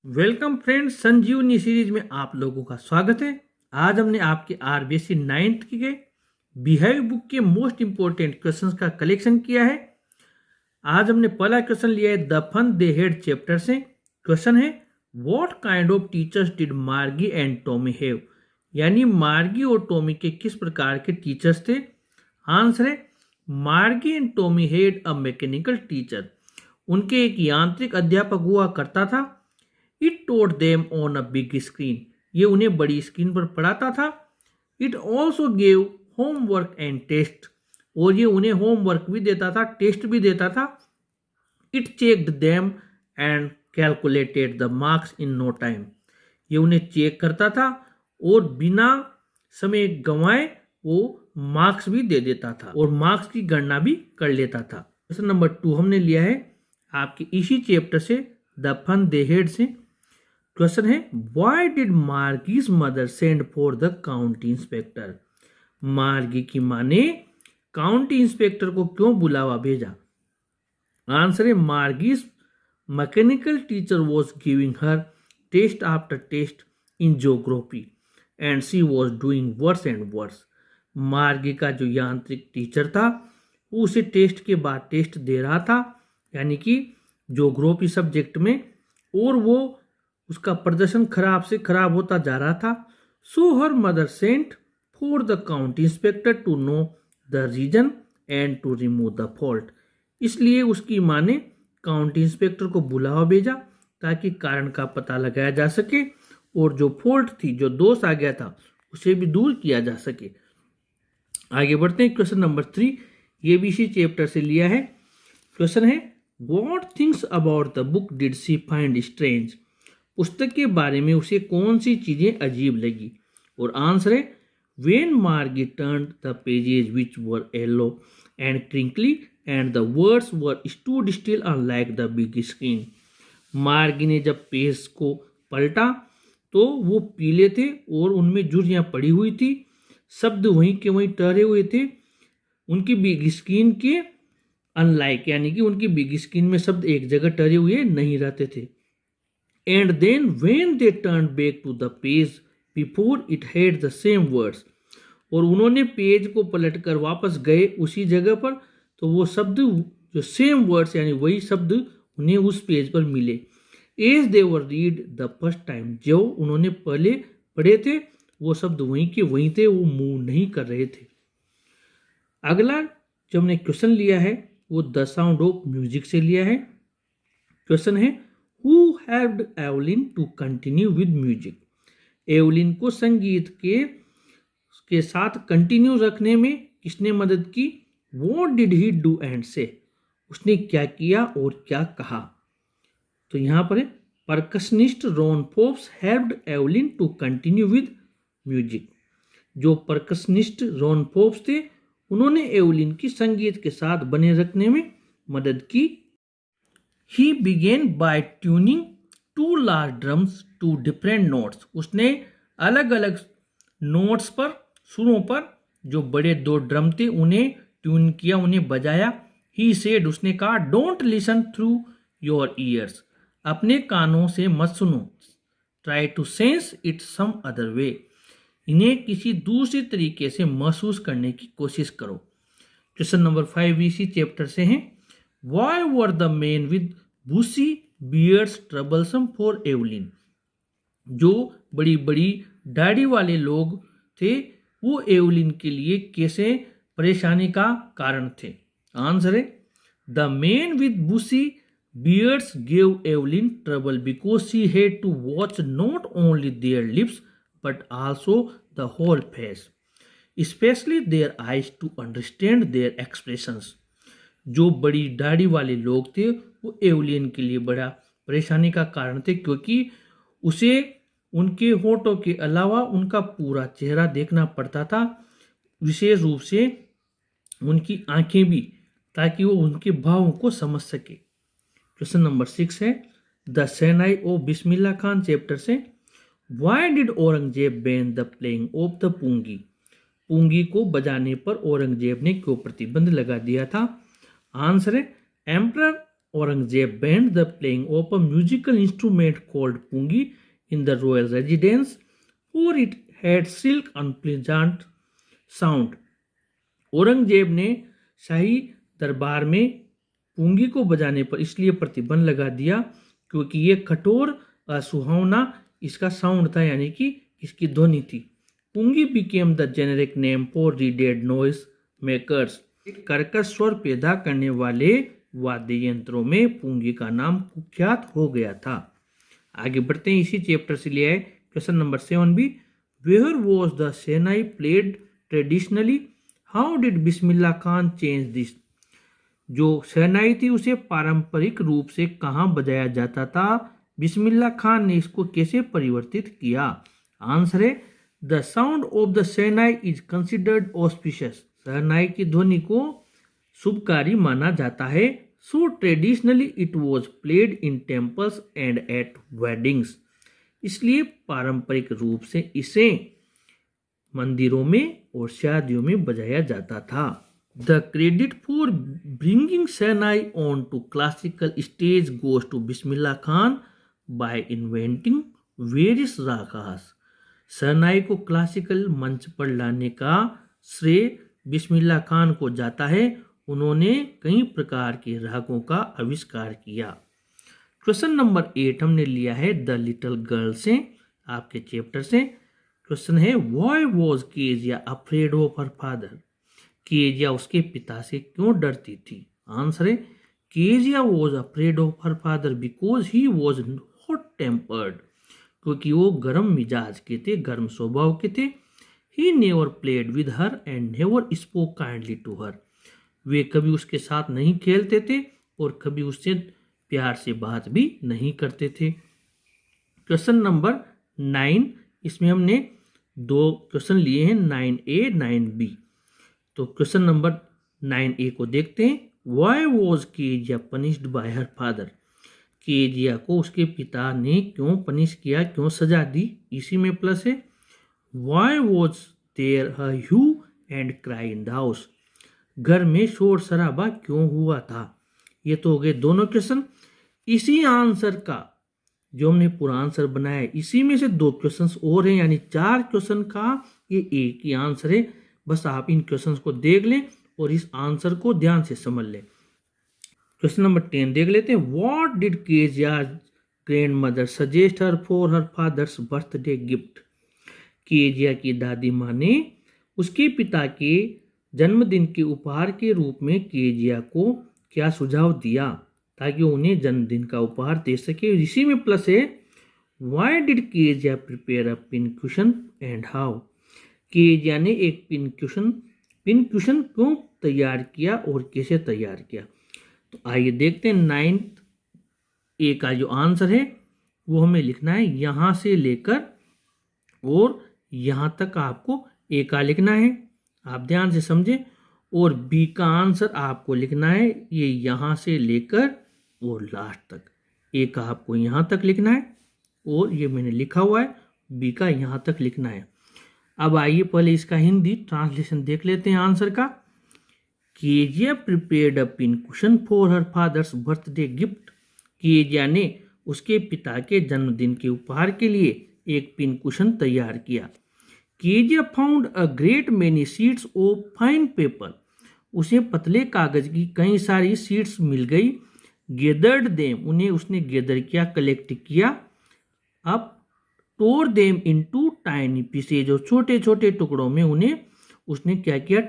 Welcome friends, संजीवनी series में आप लोगों का स्वागत है। आज हमने आपके आरबीएससी 9th के बिहेव बुक के मोस्ट इंपोर्टेंट क्वेश्चंस का कलेक्शन किया है। आज हमने पहला क्वेश्चन लिया है the fun they had chapter से। क्वेश्चन है what kind of teachers did Margie and Tommy have, यानी मार्गी और टॉमी के किस प्रकार के टीचर्स थे। आंसर है Margie and Tommy had a mechanical teacher, उनके एक यांत्रिक अध्यापक हुआ करता था। It taught them on a big screen, ये उन्हें बड़ी स्क्रीन पर पढ़ाता था। It also gave homework and test, और ये उन्हें होमवर्क भी देता था, टेस्ट भी देता था। It checked them and calculated the marks in no time, ये उन्हें चेक करता था और बिना समय गंवाए वो मार्क्स भी दे देता था और मार्क्स की गणना भी कर लेता था। क्वेश्चन नंबर 2 हमने लिया है आपके इसी चैप्टर से द फन दे हेड से। क्वेश्चन है why did Margie's mother send for the county inspector, Margie की मां ने काउंटी इंस्पेक्टर को क्यों बुलावा भेजा। आंसर है Margie's mechanical teacher was giving her test after test in geography and she was doing worse and worse. Margie का जो यांत्रिक टीचर था वो उसे टेस्ट के बाद टेस्ट दे रहा था, यानी कि ज्योग्राफी सब्जेक्ट में, और वो उसका प्रदर्शन खराब से खराब होता जा रहा था। So her mother sent for the county inspector to know the reason and to remove the fault, इसलिए उसकी मां ने काउंटी इंस्पेक्टर को बुलावा भेजा ताकि कारण का पता लगाया जा सके और जो फॉल्ट थी, जो दोष आ गया था, उसे भी दूर किया जा सके। आगे बढ़ते हैं क्वेश्चन नंबर 3, ये भी इसी चैप्टर से लिया है। क्वेश्चन है what things about the book did she find strange, पुस्तक के बारे में उसे कौन सी चीजें अजीब लगी। और आंसर है व्हेन मार्गी turned the pages which were yellow and crinkly and the words were stood still unlike the big screen. मार्गी ने जब पेज को पलटा तो वो पीले थे और उनमें झुर्रियां पड़ी हुई थी, शब्द वहीं के वहीं ठहरे हुए थे, उनकी बिग स्क्रीन के अनलाइक, यानी कि उनकी बिग स्क्रीन में शब्द एक जगह ठहरे हुए नहीं रहते थे। And then when they turned back to the page before it had the same words, और उन्होंने पेज को पलटकर वापस गए उसी जगह पर तो वो शब्द जो सेम वर्ड्स यानी वही शब्द उन्हें उस पेज पर मिले। As they were read the first time, जो उन्होंने पहले पढ़े थे वो शब्द वहीं के वहीं थे, वो मूव नहीं कर रहे थे। अगला जो हमने क्वेश्चन लिया है वो द साउंड ऑफ म्यूजिक से लिया है। क्वेश्चन है Who helped Evelyn to continue with music? Evelyn को संगीत के साथ कंटिन्यू रखने में किसने मदद की। What did he do and say? उसने क्या किया और क्या कहा। तो यहाँ पर है percussionist Ron Forbes helped Evelyn to continue with music. जो परकशनिस्ट रॉन फोर्ब्स थे उन्होंने एवलिन की संगीत के साथ बने रखने में मदद की। He began by tuning two large drums to different notes. उसने अलग अलग नोट्स पर, सुरों पर जो बड़े 2 ड्रम थे उन्हें ट्यून किया, उन्हें बजाया। He said, उसने कहा Don't listen through your ears, अपने कानों से मत सुनो। Try to sense it some other way, इन्हें किसी दूसरे तरीके से महसूस करने की कोशिश करो। क्वेश्चन नंबर 5 इसी चैप्टर से है। Why were the men with bushy beards troublesome for Evelyn? जो बड़ी बड़ी दाढ़ी वाले लोग थे वो एवलिन के लिए कैसे परेशानी का कारण थे। आंसर है the men with bushy beards gave Evelyn trouble because she had to watch not only their lips but also the whole face, especially their eyes, to understand their expressions. जो बड़ी दाढ़ी वाले लोग थे वो एवलियन के लिए बड़ा परेशानी का कारण थे, क्योंकि उसे उनके होठों के अलावा उनका पूरा चेहरा देखना पड़ता था, विशेष रूप से उनकी आंखें भी, ताकि वो उनके भावों को समझ सके। क्वेश्चन नंबर 6 है the shehnai of Bismillah Khan chapter से। Why did Aurangzeb ban the playing of the pungi, पूंगी को बजाने पर औरंगजेब ने क्यों प्रतिबंध लगा दिया था। आंसर है emperor Aurangzeb banned the playing of a musical instrument called pungi in the royal residence, for it had silk unpleasant sound. Aurangzeb ने शाही दरबार में पूंगी को बजाने पर इसलिए प्रतिबंध लगा दिया क्योंकि ये कठोर असुहावना इसका साउंड था, यानी कि इसकी ध्वनि थी। Pungi became the generic name for the dead noise makers. कर्कश स्वर पैदा करने वाले वाद्य यंत्रों में पूंगी का नाम कुख्यात हो गया था। आगे बढ़ते हैं, इसी चैप्टर से लिया है क्वेश्चन नंबर 7 भी। Where was the shehnai played traditionally, how did Bismillah Khan change this. जो शहनाई थी उसे पारंपरिक रूप से कहाँ बजाया जाता था, बिस्मिल्लाह खान ने इसको कैसे परिवर्तित किया। आंसर है the sound of the shehnai is considered auspicious. शहनाई की ध्वनि को शुभकारी माना जाता है। So traditionally it was played in temples and at weddings. इसलिए पारंपरिक रूप से इसे मंदिरों में और शादियों में बजाया जाता था। The credit for bringing shehnai onto classical stage goes to Bismillah Khan by inventing various ragas. शहनाई को क्लासिकल मंच पर लाने का श्रेय बिस्मिल्लाह खान को जाता है। उन्होंने कई प्रकार के रागों का आविष्कार किया। क्वेश्चन नंबर 8 हमने लिया है द लिटिल गर्ल से, आपके चैप्टर से। क्वेश्चन है why was Kezia afraid of her father. Kezia उसके पिता से क्यों डरती थी। आंसर है Kezia was afraid of her father because he was hot tempered. क्योंकि वो गर्म मिजाज के थे, गर्म स्वभाव के थे। He never played with her and never spoke kindly to her. वे कभी उसके साथ नहीं खेलते थे और कभी उससे प्यार से बात भी नहीं करते थे। क्वेश्चन नंबर 9, इसमें हमने 2 क्वेश्चन लिए हैं 9A 9B। तो क्वेश्चन नंबर 9A को देखते हैं। Why was Kezia punished bye her father. Kezia को उसके पिता ने क्यों पनिश किया, क्यों सजा दी, इसी में प्लस है। Why was there a hue and cry in the house. घर में शोर शराबा क्यों हुआ था। ये तो हो गए दोनों क्वेश्चन। इसी आंसर का जो हमने पूरा आंसर बनाया है, इसी में से 2 क्वेश्चंस और हैं, यानी 4 क्वेश्चन का ये एक ही आंसर है। बस आप इन क्वेश्चंस को देख लें और इस आंसर को ध्यान से समझ लें। क्वेश्चन नंबर 10 देख लेते हैं। What did Keziah's grand mother suggest her for her father's birthday gift. Kezia की दादी माँ ने उसके पिता के जन्मदिन के उपहार के रूप में केजिया को क्या सुझाव दिया ताकि उन्हें जन्मदिन का उपहार दे सके। इसी में प्लस है why did Kezia prepare a pin question and how. Kezia ने एक पिन क्वेश्चन क्यों तैयार किया और कैसे तैयार किया। तो आइए देखते हैं 9A का जो आंसर है वो हमें लिखना है यहाँ से लेकर और यहाँ तक आपको A का लिखना है, आप ध्यान से समझें। और B का आंसर आपको लिखना है ये यहाँ से लेकर और लास्ट तक। A का आपको यहाँ तक लिखना है और ये मैंने लिखा हुआ है, B का यहाँ तक लिखना है। अब आइए पहले इसका हिंदी ट्रांसलेशन देख लेते हैं आंसर का। Kezia prepared a pin question for her father's birthday gift. Kezia ने उसके पिता के जन्मदिन के उपहार के लिए एक पिन क्वेश्चन तैयार किया। Kezia found a great many sheets of fine paper. उसे पतले कागज की कई सारी शीट्स मिल गई। गेदर्ड देम, उन्हें उसने गेदर किया, कलेक्ट किया। अब टोर देम इनटू टाइनी पीसेज, जो छोटे छोटे टुकड़ों में उन्हें उसने क्या किया,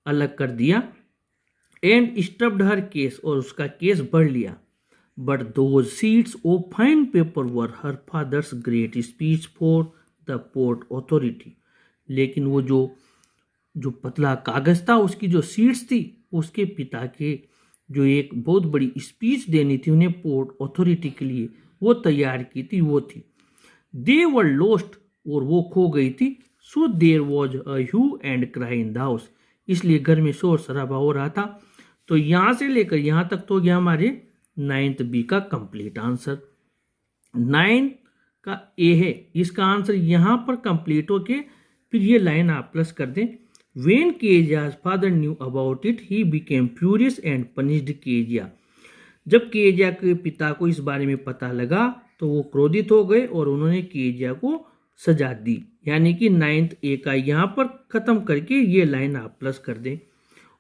अलग कर दिया। एंड स्टफ्ड हर केस, और उसका केस भर लिया। But those sheets of fine paper were her father's great speech for the port authority. लेकिन वो जो पतला कागज था, उसकी जो सीट्स थी, उसके पिता के जो एक बहुत बड़ी स्पीच देनी थी उन्हें पोर्ट अथॉरिटी के लिए, वो तैयार की थी, वो थी। दे वर लोस्ट, और वो खो गई थी। So there was a hue and cry in the house, इसलिए घर में शोर शराबा हो रहा था। तो यहाँ से लेकर यहाँ तक तो गया हमारे 9th B का कंप्लीट आंसर। 9 का A है, इसका आंसर यहाँ पर कंप्लीट होके फिर ये लाइन आप प्लस कर दें। When Kejia's father knew about it, he became furious and punished Kezia। जब कीजिया के पिता को इस बारे में पता लगा तो वो क्रोधित हो गए और उन्होंने कीजिया को सजा दी। यानी कि 9th ए का यहाँ पर खत्म करके ये लाइन आप प्लस कर दें।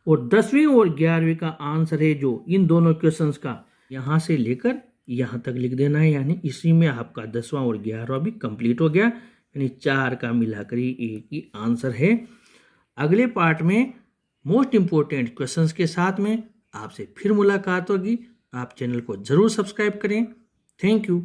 और 10वीं और 11वीं का आंसर है जो इन दोनों क्वेश्चंस का, यहाँ से लेकर यहाँ तक लिख देना है। यानी इसी में आपका 10वां और 11वां भी कंप्लीट हो गया। यानी 4 का मिलाकर एक ही आंसर है। अगले पार्ट में मोस्ट इंपोर्टेंट क्वेश्चंस के साथ में आपसे फिर मुलाकात होगी। आप चैनल को जरूर सब्सक्राइब करें। Thank you.